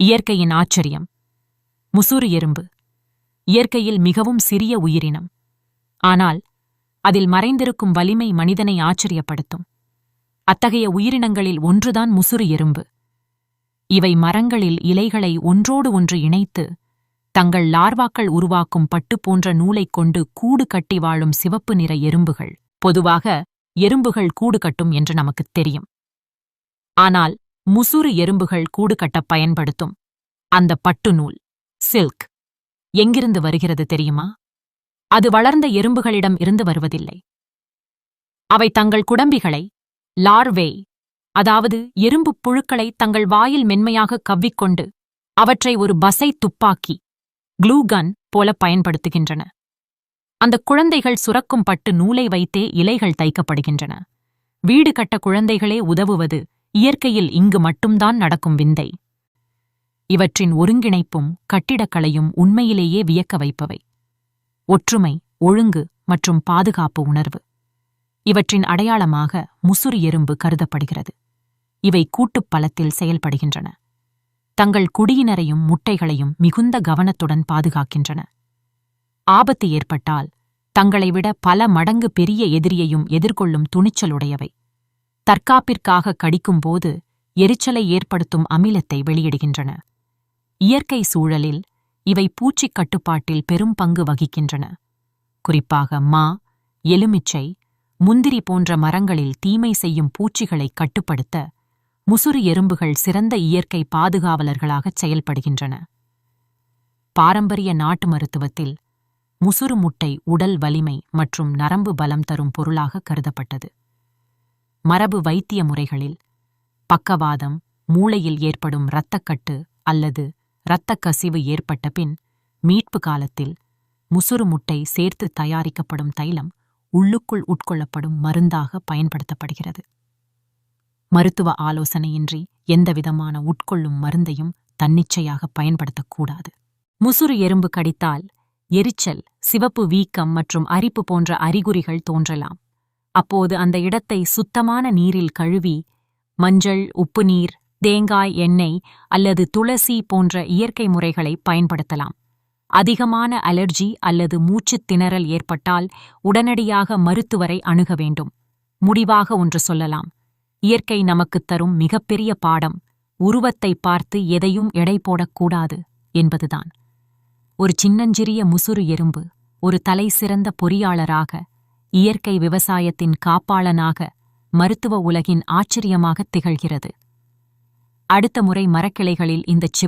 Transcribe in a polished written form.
இயற்கையின் ஆச்சரியம். முசுறு எறும்பு இயற்கையில் மிகவும் சிறிய உயிரினம். ஆனால் அதில் மறைந்திருக்கும் வலிமை மனிதனை ஆச்சரியப்படுத்தும். அத்தகைய உயிரினங்களில் ஒன்றுதான் முசுறு எறும்பு. இவை மரங்களில் இலைகளை ஒன்றோடு ஒன்று இணைத்து தங்கள் லார்வாக்கள் உருவாக்கும் பட்டு போன்ற நூலைக் கொண்டு கூடு கட்டி வாழும் சிவப்பு நிற எறும்புகள். பொதுவாக எறும்புகள் கூடு கட்டும் என்று நமக்குத் தெரியும். ஆனால் முசுறு எறும்புகள் கூடு கட்ட பயன்படுத்தும் அந்த பட்டு நூல், சில்க், எங்கிருந்து வருகிறது தெரியுமா? அது வளர்ந்த எறும்புகளிடம் இருந்து வருவதில்லை. அவை தங்கள் குடம்பிகளை, லார்வே, அதாவது எறும்புப் புழுக்களை தங்கள் வாயில் மென்மையாக கவ்விக்கொண்டு அவற்றை ஒரு பசை துப்பாக்கி, க்ளூகன் போல பயன்படுத்துகின்றன. அந்த குழந்தைகள் சுரக்கும் பட்டு நூலை வைத்தே இலைகள் தைக்கப்படுகின்றன. வீடு கட்ட குழந்தைகளே உதவுவது இயற்கையில் இங்கு மட்டும்தான் நடக்கும் விந்தை. இவற்றின் ஒருங்கிணைப்பும் கட்டிடக்கலையும் உண்மையிலேயே வியக்க வைப்பவை. ஒற்றுமை, ஒழுங்கு மற்றும் பாதுகாப்பு உணர்வு இவற்றின் அடையாளமாக முசுறு எறும்பு கருதப்படுகிறது. இவை கூட்டுப் பலத்தில் செயல்படுகின்றன. தங்கள் குடியினரையும் முட்டைகளையும் மிகுந்த கவனத்துடன் பாதுகாக்கின்றன. ஆபத்து ஏற்பட்டால் தங்களை விட பல மடங்கு பெரிய எதிரியையும் எதிர்கொள்ளும் துணிச்சலுடையவை. தற்காப்பிற்காக கடிக்கும்போது எரிச்சலை ஏற்படுத்தும் அமிலத்தை வெளியிடுகின்றன. இயற்கை சூழலில் இவை பூச்சிக் கட்டுப்பாட்டில் பெரும் பங்கு வகிக்கின்றன. குறிப்பாக மா, எலுமிச்சை, முந்திரி போன்ற மரங்களில் தீமை செய்யும் பூச்சிகளை கட்டுப்படுத்த முசுறு எறும்புகள் சிறந்த இயற்கை பாதுகாவலர்களாகச் செயல்படுகின்றன. பாரம்பரிய நாட்டு மருத்துவத்தில் முசுறு முட்டை உடல் வலிமை மற்றும் நரம்பு பலம் தரும் பொருளாக கருதப்பட்டது. மரபு வைத்திய முறைகளில் பக்கவாதம், மூளையில் ஏற்படும் இரத்தக்கட்டு அல்லது இரத்தக் கசிவு ஏற்பட்ட பின் மீட்பு காலத்தில் முசுறு முட்டை சேர்த்து தயாரிக்கப்படும் தைலம் உள்ளுக்குள் உட்கொள்ளப்படும் மருந்தாக பயன்படுத்தப்படுகிறது. மருத்துவ ஆலோசனையின்றி எந்தவிதமான உட்கொள்ளும் மருந்தையும் தன்னிச்சையாக பயன்படுத்தக்கூடாது. முசுறு எறும்பு கடித்தால் எரிச்சல், சிவப்பு வீக்கம் மற்றும் அரிப்பு போன்ற அறிகுறிகள் தோன்றலாம். அப்போது அந்த இடத்தை சுத்தமான நீரில் கழுவி மஞ்சள், உப்பு நீர், தேங்காய் எண்ணெய் அல்லது துளசி போன்ற இயற்கை முறைகளை பயன்படுத்தலாம். அதிகமான அலர்ஜி அல்லது மூச்சுத் திணறல் ஏற்பட்டால் உடனடியாக மருத்துவரை அணுக வேண்டும். முடிவாக ஒன்று சொல்லலாம். இயற்கை நமக்குத் தரும் மிகப்பெரிய பாடம் உருவத்தை பார்த்து எதையும் எடை போடக்கூடாது என்பதுதான். ஒரு சின்னஞ்சிறிய முசுறு எறும்பு ஒரு தலைசிறந்த பொறியாளராக, இயற்கை விவசாயத்தின் காப்பாளனாக, மருத்துவ உலகின் ஆச்சரியமாகத் திகழ்கிறது. அடுத்த முறை மரக்கிளைகளில் இந்த